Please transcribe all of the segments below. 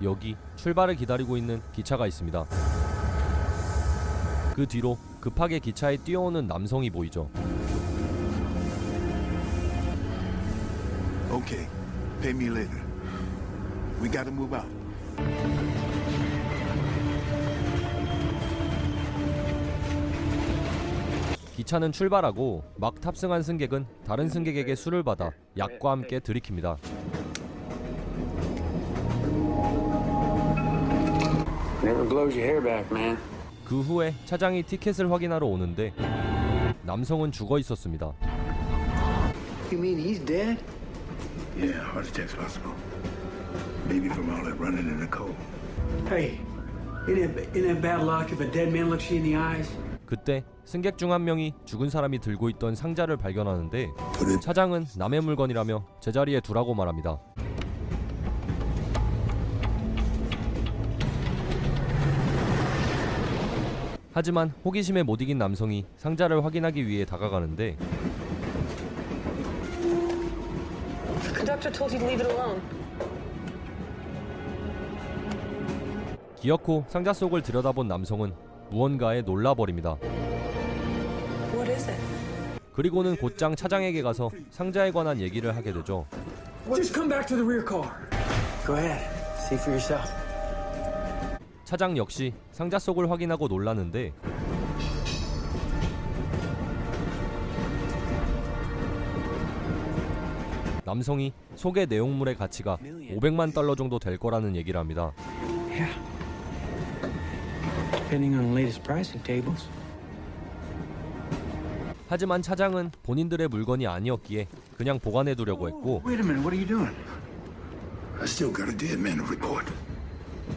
여기 출발을 기다리고 있는 기차가 있습니다. 그 뒤로 급하게 기차에 뛰어오는 남성이 보이죠. Okay, pay me later. We gotta move out. 기차는 출발하고 막 탑승한 승객은 다른 승객에게 술을 받아 약과 함께 들이킵니다. Never blows your hair back, man. 그 후에 차장이 티켓을 확인하러 오는데 남성은 죽어 있었습니다. You mean he's dead? Yeah, heart attack's possible. Maybe from all that running in the cold. Hey, isn't that bad luck if a dead man looks you in the eyes? 그때 승객 중 한 명이 죽은 사람이 들고 있던 상자를 발견하는데 차장은 남의 물건이라며 제자리에 두라고 말합니다. 하지만 호기심에 못 이긴 남성이 상자를 확인하기 위해 다가가는데 Conductor told you to leave it alone. 기어코 상자 속을 들여다본 남성은 무언가에 놀라버립니다. What is it? 그리고는 곧장 차장에게 가서 상자에 관한 얘기를 하게 되죠. Just come back to the rear car. Go ahead, see for yourself. 차장 역시 상자 속을 확인하고 놀라는데 남성이 속의 내용물의 가치가 500만 달러 정도 될 거라는 얘기를 합니다. Yeah. Depending on the latest pricing tables. 하지만 차장은 본인들의 물건이 아니었기에 그냥 보관해두려고 했고 Wait a minute, what are you doing? I still got a dead man to report.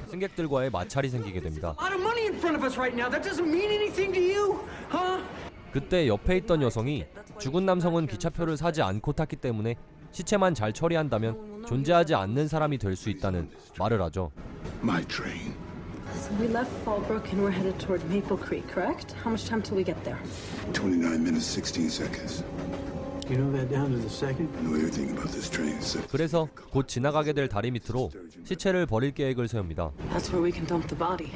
승객들과의 마찰이 생기게 됩니다. A lot of money in front of us right now. That doesn't mean anything to you, huh? 그때 옆에 있던 여성이 죽은 남성은 기차표를 사지 않고 탔기 때문에 시체만 잘 처리한다면 존재하지 않는 사람이 될 수 있다는 말을 하죠. My train. So we left Fallbrook and we're headed toward Maple Creek, correct? How much time till we get there? 29 minutes, 16 seconds. You know that down to the second? I know everything about this train. 그래서 곧 지나가게 될 다리 밑으로 시체를 버릴 계획을 세웁니다. That's where we can dump the body.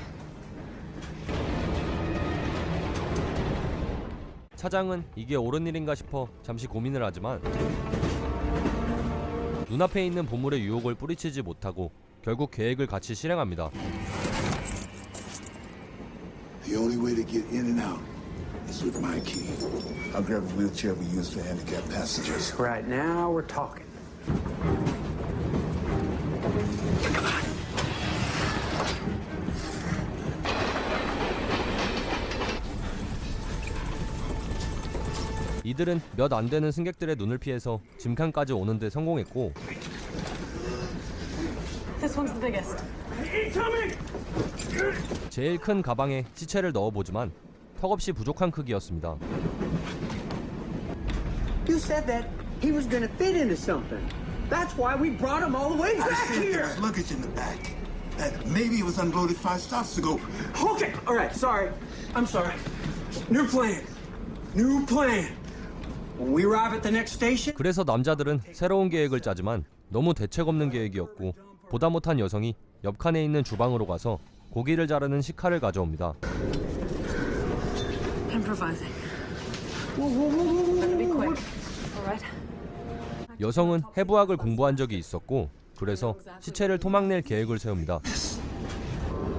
차장은 이게 옳은 일인가 싶어 잠시 고민을 하지만 눈앞에 있는 보물의 유혹을 뿌리치지 못하고 결국 계획을 같이 실행합니다. The only way to get in and out is with my key. I'll grab a wheelchair we use for handicapped passengers. Right now we're talking. 이들은 몇 안 되는 승객들의 눈을 피해서 짐칸까지 오는데 성공했고 This one's the biggest. 제일 큰 가방에 시체를 넣어보지만 턱없이 부족한 크기였습니다. You said that he was going to fit into something. That's why we brought him all the way back here. There's luggage in the back. Maybe it was unloaded 5 stops ago. Okay, all right, sorry. I'm sorry. New plan. New plan. When we arrive at the next station, 그래서 남자들은 새로운 계획을 짜지만 너무 대책 없는 계획이었고 보다 못한 여성이 옆 칸에 있는 주방으로 가서 고기를 자르는 식칼을 가져옵니다. Improvising. Better be quick. All right. 여성은 해부학을 공부한 적이 있었고 그래서 시체를 토막낼 계획을 세웁니다.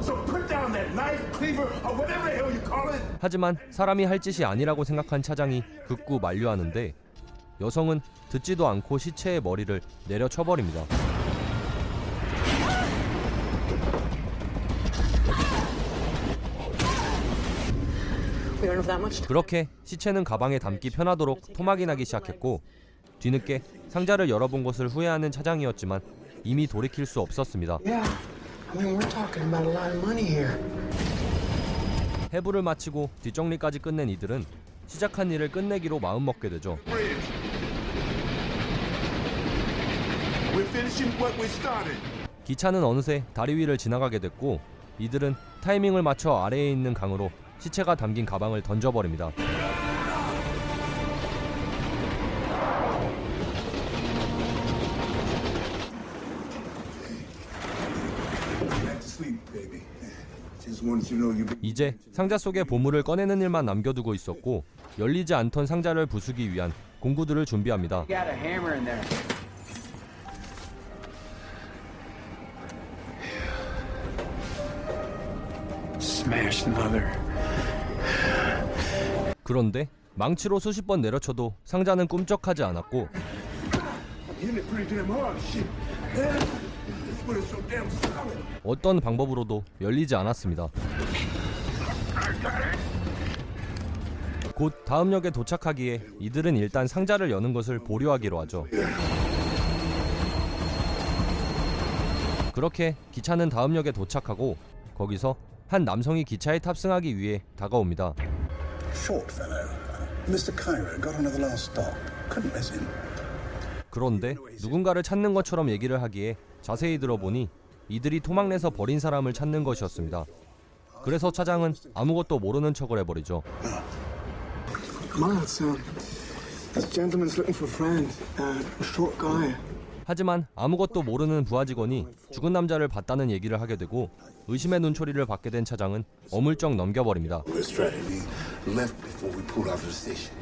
So put down that knife, cleaver, or whatever the hell you call it. 하지만 사람이 할 짓이 아니라고 생각한 차장이 극구 만류하는데 여성은 듣지도 않고 시체의 머리를 내려쳐버립니다. We don't have that much time. 그렇게 시체는 가방에 담기 편하도록 토막이 나기 시작했고 뒤늦게 상자를 열어본 것을 후회하는 차장이었지만 이미 돌이킬 수 없었습니다. yeah. I mean, we're talking about a lot of money here. 해부를 마치고 뒷정리까지 끝낸 이들은 시작한 일을 끝내기로 마음먹게 되죠. We're finishing what we started. 기차는 어느새 다리 위를 지나가게 됐고 이들은 타이밍을 맞춰 아래에 있는 강으로 시체가 담긴 가방을 던져버립니다. sweet, baby. Just wanted you to know you've been. 이제 상자 속의 보물을 꺼내는 일만 남겨두고 있었고 열리지 않던 상자를 부수기 위한 공구들을 준비합니다. Got a hammer in there. Smash the mother. 그런데 망치로 수십 번 내려쳐도 상자는 꿈쩍하지 않았고 Hitting it pretty damn hard, shit. This one is so damn solid. 어떤 방법으로도 열리지 않았습니다. 곧 다음 역에 도착하기에 이들은 일단 상자를 여는 것을 보류하기로 하죠. 그렇게 기차는 다음 역에 도착하고 거기서 한 남성이 기차에 탑승하기 위해 다가옵니다. Short fellow. Mr. Cairo got on at the last stop. Couldn't miss him. 그런데 누군가를 찾는 것처럼 얘기를 하기에 자세히 들어보니 이들이 토막내서 버린 사람을 찾는 것이었습니다. 그래서 차장은 아무것도 모르는 척을 해버리죠. Miles, this gentleman's looking for a friend. A short guy. 하지만 아무것도 모르는 부하 직원이 죽은 남자를 봤다는 얘기를 하게 되고 의심의 눈초리를 받게 된 차장은 어물쩍 넘겨버립니다. We're strategy. Left before we pulled out of the station.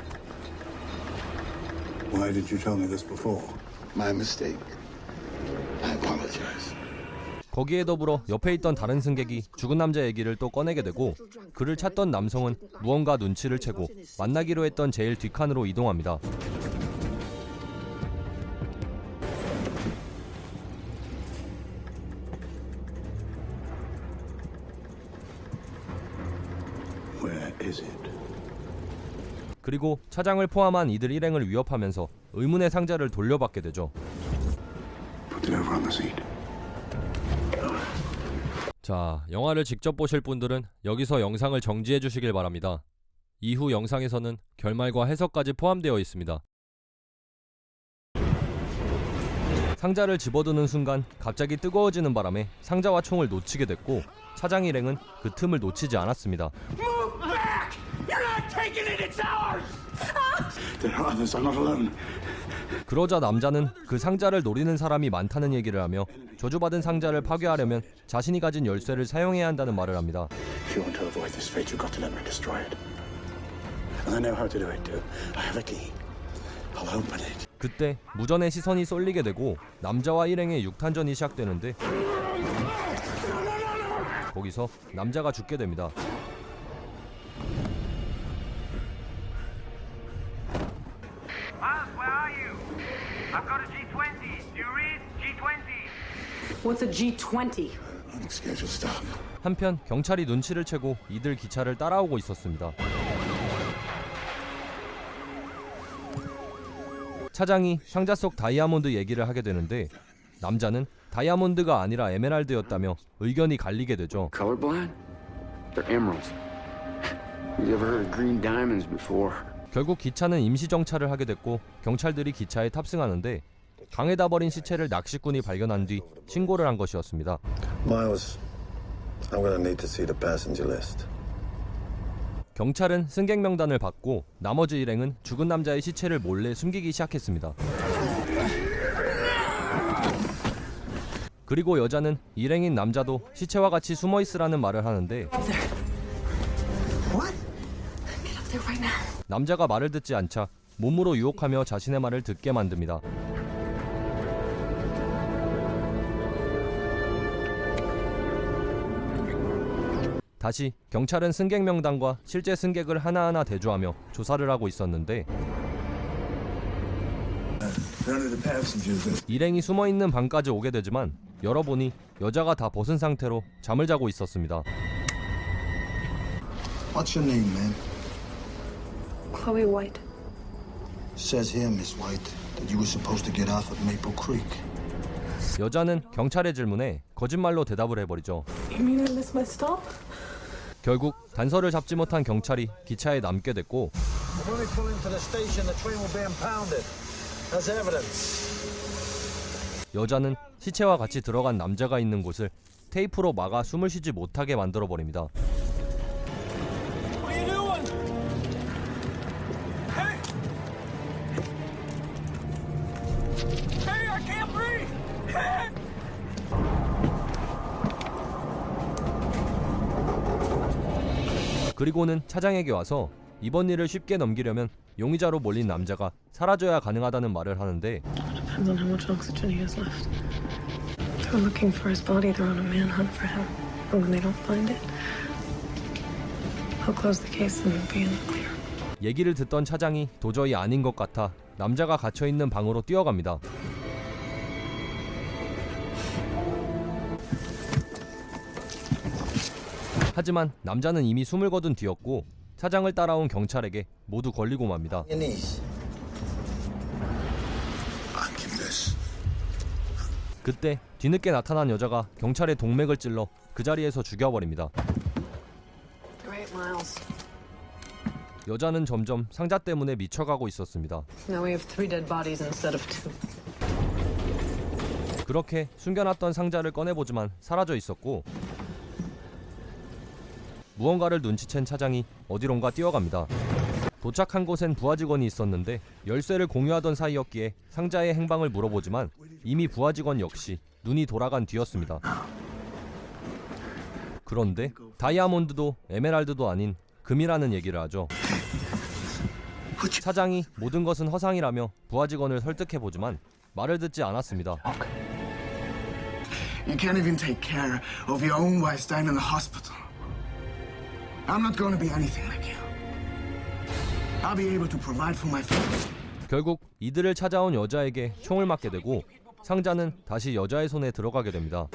Why did you tell me this before? My mistake. I apologize. 거기에 더불어 옆에 있던 다른 승객이 죽은 남자 얘기를 또 꺼내게 되고 그를 찾던 남성은 무언가 눈치를 채고 만나기로 했던 제일 뒷칸으로 이동합니다. Where is it? 그리고 차장을 포함한 이들 일행을 위협하면서 의문의 상자를 돌려받게 되죠. Put it over on the seat. 자, 영화를 직접 보실 분들은 여기서 영상을 정지해 주시길 바랍니다. 이후 영상에서는 결말과 해석까지 포함되어 있습니다. 상자를 집어드는 순간 갑자기 뜨거워지는 바람에 상자와 총을 놓치게 됐고 차장 일행은 그 틈을 놓치지 않았습니다. Move back! You're not taking it. It's ours. There are others. I'm not alone. 그러자 남자는 그 상자를 노리는 사람이 많다는 얘기를 하며 저주받은 상자를 파괴하려면 자신이 가진 열쇠를 사용해야 한다는 말을 합니다. If you want to avoid this fate, you've got to let me destroy it. And I know how to do it too. I have a key. I'll open it. 그때 무전의 시선이 쏠리게 되고 남자와 일행의 육탄전이 시작되는데 거기서 남자가 죽게 됩니다. Miles, where are you? I've got a G20. Do you read? G20. What's a G20? Unscheduled stop. 한편 경찰이 눈치를 채고 이들 기차를 따라오고 있었습니다. 차장이 상자 속 다이아몬드 얘기를 하게 되는데 남자는 다이아몬드가 아니라 에메랄드였다며 의견이 갈리게 되죠. Colorblind? They're emeralds. You ever heard of green diamonds before? 결국 기차는 임시 정차를 하게 됐고 경찰들이 기차에 탑승하는데 강에다 버린 시체를 낚시꾼이 발견한 뒤 신고를 한 것이었습니다. Miles, I'm gonna need to see the passenger list. 경찰은 승객 명단을 받고 나머지 일행은 죽은 남자의 시체를 몰래 숨기기 시작했습니다. 그리고 여자는 일행인 남자도 시체와 같이 숨어 있으라는 말을 하는데 남자가 말을 듣지 않자 몸으로 유혹하며 자신의 말을 듣게 만듭니다. 다시 경찰은 승객 명단과 실제 승객을 하나하나 대조하며 조사를 하고 있었는데 None of the passengers. 일행이 숨어있는 방까지 오게 되지만 열어보니 여자가 다 벗은 상태로 잠을 자고 있었습니다. What's your name, man? Chloe White. Says here, Miss White, that you were supposed to get off at Maple Creek. 여자는 경찰의 질문에 거짓말로 대답을 해버리죠. You mean I missed my stop? 결국 단서를 잡지 못한 경찰이 기차에 남게 됐고 When we pull into the station, the train will be impounded as evidence. 여자는 시체와 같이 들어간 남자가 있는 곳을 테이프로 막아 숨을 쉬지 못하게 만들어버립니다. What are you doing? Hey! Hey, I can't breathe! Hey! 그리고는 차장에게 와서 이번 일을 쉽게 넘기려면 용의자로 몰린 남자가 사라져야 가능하다는 말을 하는데 Depends on how much oxygen he has left. They're looking for his body. They're on a manhunt for him. And when they don't find it, I'll close the case and be in the clear. 얘기를 듣던 차장이 도저히 아닌 것 같아 남자가 갇혀있는 방으로 뛰어갑니다. 하지만 남자는 이미 숨을 거둔 뒤였고 차장을 따라온 경찰에게 모두 걸리고 맙니다. Your knees. I confess. 그때 뒤늦게 나타난 여자가 경찰의 동맥을 찔러 그 자리에서 죽여버립니다. Great, Miles. 여자는 점점 상자 때문에 미쳐가고 있었습니다. Now we have 3 dead bodies instead of 2. 그렇게 숨겨놨던 상자를 꺼내보지만 사라져 있었고 무언가를 눈치챈 차장이 어디론가 뛰어갑니다. 도착한 곳엔 부하 직원이 있었는데 열쇠를 공유하던 사이였기에 상자의 행방을 물어보지만 이미 부하 직원 역시 눈이 돌아간 뒤였습니다. 그런데 다이아몬드도 에메랄드도 아닌 금이라는 얘기를 하죠. 차장이 모든 것은 허상이라며 부하 직원을 설득해보지만 말을 듣지 않았습니다. You can't even take care of your own wife dying in the hospital. I'm not going to be anything like you. I'll be able to provide for my family. 결국 이들을 찾아온 여자에게 총을 맞게 되고 상자는 다시 여자의 손에 들어가게 됩니다.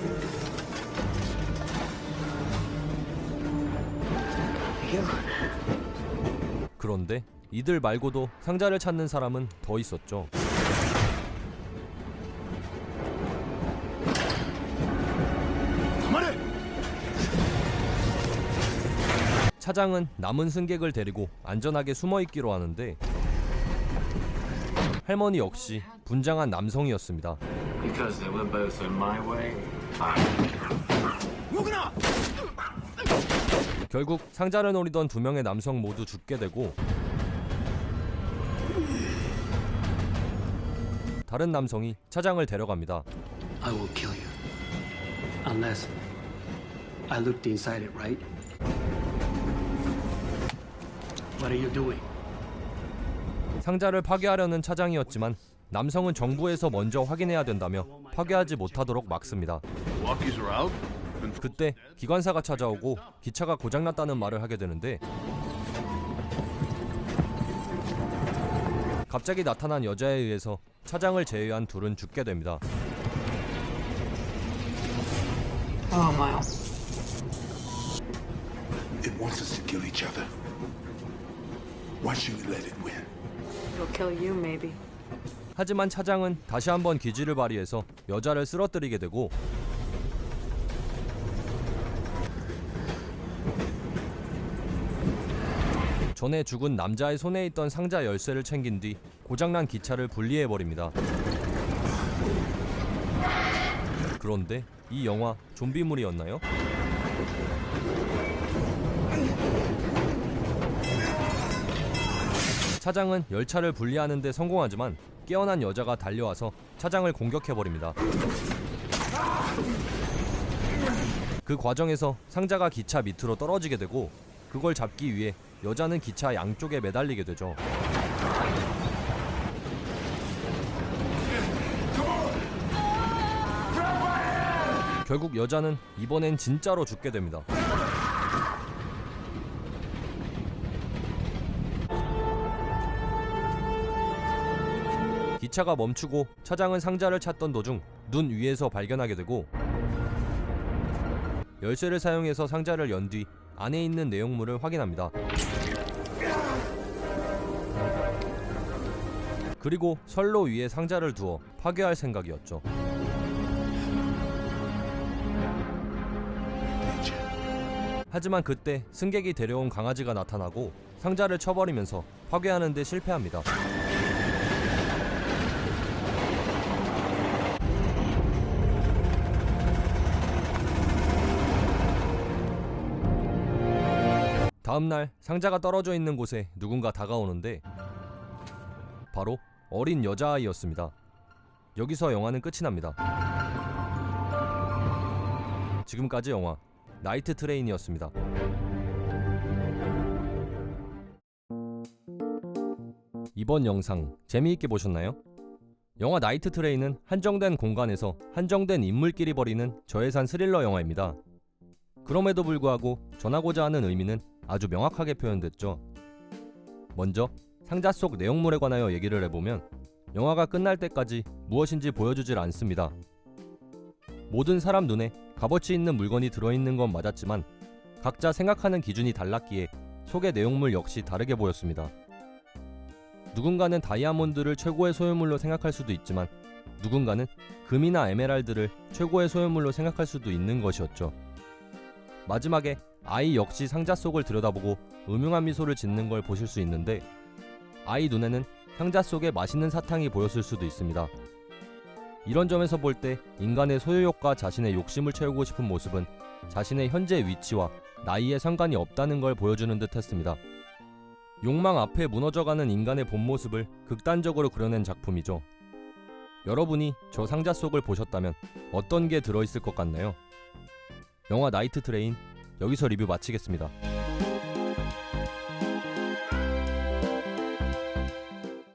그런데 이들 말고도 상자를 찾는 사람은 더 있었죠. 차장은 남은 승객을 데리고 안전하게 숨어있기로 하는데 할머니 역시 분장한 남성이었습니다. Because they were both in my way. 결국 상자를 노리던 2명의 남성 모두 죽게 되고 다른 남성이 차장을 데려갑니다. I will kill you. Unless I looked inside it, right? What are you doing? 상자를 파괴하려는 차장이었지만 남성은 정부에서 먼저 확인해야 된다며 파괴하지 못하도록 막습니다. 그때 기관사가 찾아오고 기차가 고장났다는 말을 하게 되는데 갑자기 나타난 여자에 의해서 차장을 제외한 둘은 죽게 됩니다. Oh, Miles. It wants us to kill each other. Why should we let it win? It'll kill you, maybe. 하지만 차장은 다시 한번 기지를 발휘해서 여자를 쓰러뜨리게 되고 전에 죽은 남자의 손에 있던 상자 열쇠를 챙긴 뒤 고장난 기차를 분리해버립니다. 그런데 이 영화 좀비물이었나요? 차장은 열차를 분리하는 데 성공하지만 깨어난 여자가 달려와서 차장을 공격해버립니다. 그 과정에서 상자가 기차 밑으로 떨어지게 되고 그걸 잡기 위해 여자는 기차 양쪽에 매달리게 되죠. 결국 여자는 이번엔 진짜로 죽게 됩니다. 기차가 멈추고 차장은 상자를 찾던 도중 눈 위에서 발견하게 되고 열쇠를 사용해서 상자를 연 뒤 안에 있는 내용물을 확인합니다. 그리고 선로 위에 상자를 두어 파괴할 생각이었죠. 하지만 그때 승객이 데려온 강아지가 나타나고 상자를 쳐버리면서 파괴하는 데 실패합니다. 다음날 상자가 떨어져 있는 곳에 누군가 다가오는데 바로 어린 여자아이였습니다. 여기서 영화는 끝이 납니다. 지금까지 영화 나이트 트레인이었습니다. 이번 영상 재미있게 보셨나요? 영화 나이트 트레인은 한정된 공간에서 한정된 인물끼리 벌이는 저예산 스릴러 영화입니다. 그럼에도 불구하고 전하고자 하는 의미는 아주 명확하게 표현됐죠. 먼저 상자 속 내용물에 관하여 얘기를 해보면 영화가 끝날 때까지 무엇인지 보여주질 않습니다. 모든 사람 눈에 값어치 있는 물건이 들어있는 건 맞았지만 각자 생각하는 기준이 달랐기에 속의 내용물 역시 다르게 보였습니다. 누군가는 다이아몬드를 최고의 소유물로 생각할 수도 있지만 누군가는 금이나 에메랄드를 최고의 소유물로 생각할 수도 있는 것이었죠. 마지막에 아이 역시 상자 속을 들여다보고 음흉한 미소를 짓는 걸 보실 수 있는데 아이 눈에는 상자 속에 맛있는 사탕이 보였을 수도 있습니다. 이런 점에서 볼 때 인간의 소유욕과 자신의 욕심을 채우고 싶은 모습은 자신의 현재 위치와 나이에 상관이 없다는 걸 보여주는 듯 했습니다. 욕망 앞에 무너져가는 인간의 본 모습을 극단적으로 그려낸 작품이죠. 여러분이 저 상자 속을 보셨다면 어떤 게 들어있을 것 같나요? 영화 나이트 트레인 여기서 리뷰 마치겠습니다.